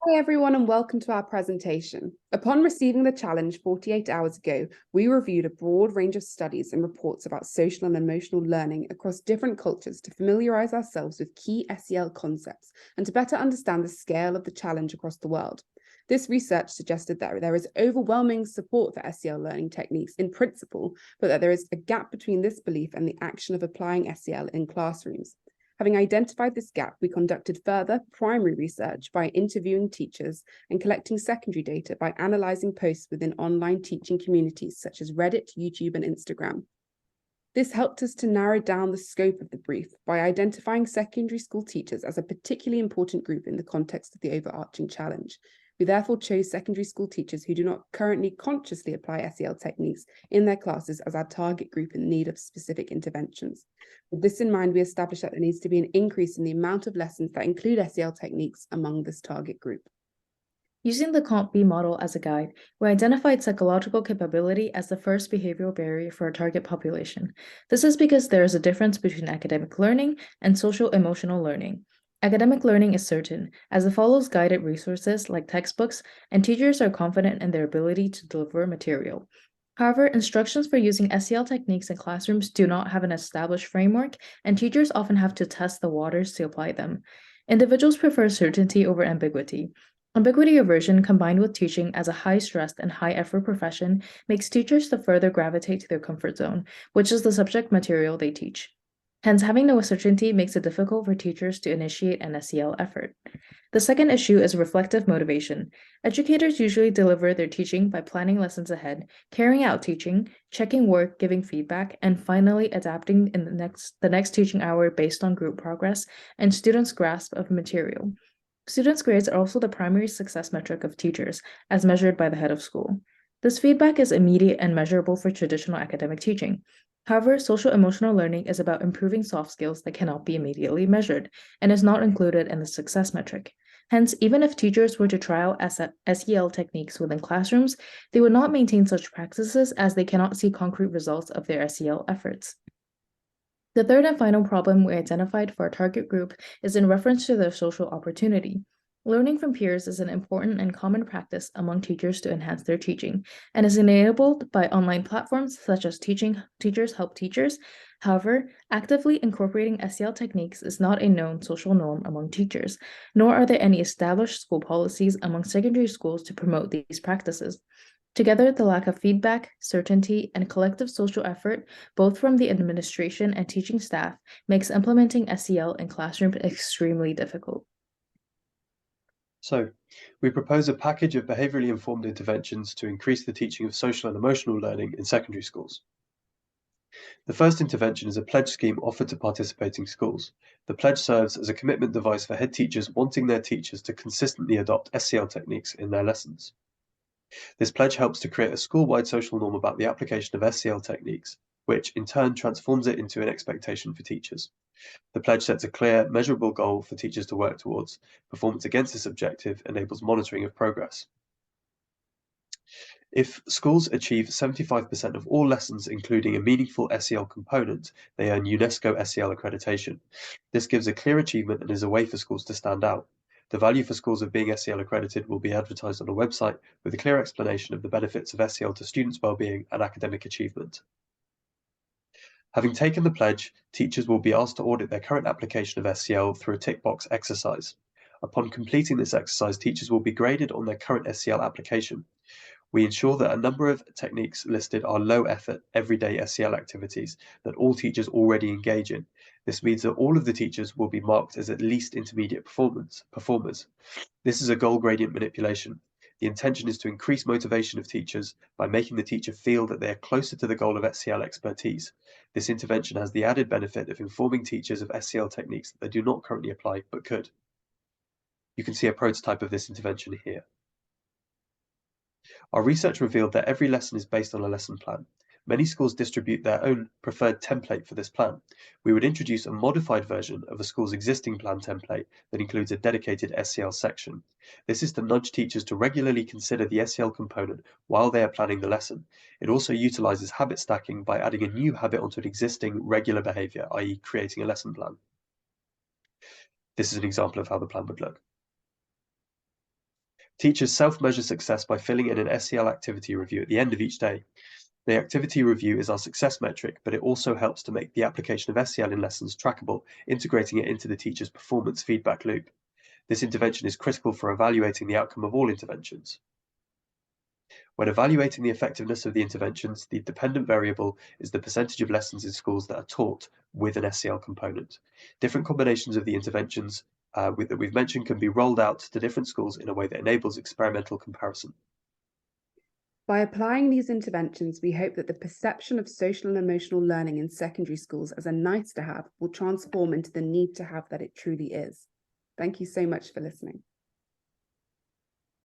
Hi everyone and welcome to our presentation. Upon receiving the challenge 48 hours ago, we reviewed a broad range of studies and reports about social and emotional learning across different cultures to familiarize ourselves with key SEL concepts and to better understand the scale of the challenge across the world. This research suggested that there is overwhelming support for SEL learning techniques in principle, but that there is a gap between this belief and the action of applying SEL in classrooms. Having identified this gap, we conducted further primary research by interviewing teachers and collecting secondary data by analysing posts within online teaching communities such as Reddit, YouTube, and Instagram. This helped us to narrow down the scope of the brief by identifying secondary school teachers as a particularly important group in the context of the overarching challenge. We therefore chose secondary school teachers who do not currently consciously apply SEL techniques in their classes as our target group in need of specific interventions. With this in mind, we established that there needs to be an increase in the amount of lessons that include SEL techniques among this target group. Using the COMP-B model as a guide, we identified psychological capability as the first behavioral barrier for our target population. This is because there is a difference between academic learning and social-emotional learning. Academic learning is certain, as it follows guided resources like textbooks, and teachers are confident in their ability to deliver material. However, instructions for using SEL techniques in classrooms do not have an established framework, and teachers often have to test the waters to apply them. Individuals prefer certainty over ambiguity. Ambiguity aversion combined with teaching as a high-stress and high-effort profession makes teachers to further gravitate to their comfort zone, which is the subject material they teach. Hence, having no certainty makes it difficult for teachers to initiate an SEL effort. The second issue is reflective motivation. Educators usually deliver their teaching by planning lessons ahead, carrying out teaching, checking work, giving feedback, and finally adapting in the next teaching hour based on group progress and students' grasp of material. Students' grades are also the primary success metric of teachers, as measured by the head of school. This feedback is immediate and measurable for traditional academic teaching. However, social emotional learning is about improving soft skills that cannot be immediately measured and is not included in the success metric. Hence, even if teachers were to try out SEL techniques within classrooms, they would not maintain such practices as they cannot see concrete results of their SEL efforts. The third and final problem we identified for our target group is in reference to their social opportunity. Learning from peers is an important and common practice among teachers to enhance their teaching, and is enabled by online platforms such as Teachers Help Teachers. However, actively incorporating SEL techniques is not a known social norm among teachers, nor are there any established school policies among secondary schools to promote these practices. Together, the lack of feedback, certainty, and collective social effort, both from the administration and teaching staff, makes implementing SEL in classrooms extremely difficult. So, we propose a package of behaviourally informed interventions to increase the teaching of social and emotional learning in secondary schools. The first intervention is a pledge scheme offered to participating schools. The pledge serves as a commitment device for head teachers wanting their teachers to consistently adopt SEL techniques in their lessons. This pledge helps to create a school-wide social norm about the application of SEL techniques, which in turn transforms it into an expectation for teachers. The pledge sets a clear, measurable goal for teachers to work towards. Performance against this objective enables monitoring of progress. If schools achieve 75% of all lessons including a meaningful SEL component, they earn UNESCO SEL accreditation. This gives a clear achievement and is a way for schools to stand out. The value for schools of being SEL accredited will be advertised on a website with a clear explanation of the benefits of SEL to students' well-being and academic achievement. Having taken the pledge, teachers will be asked to audit their current application of SEL through a tick box exercise. Upon completing this exercise, teachers will be graded on their current SEL application. We ensure that a number of techniques listed are low-effort, everyday SEL activities that all teachers already engage in. This means that all of the teachers will be marked as at least intermediate performers. This is a goal gradient manipulation. The intention is to increase motivation of teachers by making the teacher feel that they are closer to the goal of SEL expertise. This intervention has the added benefit of informing teachers of SEL techniques that they do not currently apply but could. You can see a prototype of this intervention here. Our research revealed that every lesson is based on a lesson plan. Many schools distribute their own preferred template for this plan. We would introduce a modified version of a school's existing plan template that includes a dedicated SEL section. This is to nudge teachers to regularly consider the SEL component while they are planning the lesson. It also utilizes habit stacking by adding a new habit onto an existing regular behavior, i.e. creating a lesson plan. This is an example of how the plan would look. Teachers self-measure success by filling in an SEL activity review at the end of each day. The activity review is our success metric, but it also helps to make the application of SEL in lessons trackable, integrating it into the teacher's performance feedback loop. This intervention is critical for evaluating the outcome of all interventions. When evaluating the effectiveness of the interventions, the dependent variable is the percentage of lessons in schools that are taught with an SEL component. Different combinations of the interventions that we've mentioned can be rolled out to different schools in a way that enables experimental comparison. By applying these interventions, we hope that the perception of social and emotional learning in secondary schools as a nice to have will transform into the need to have that it truly is. Thank you so much for listening.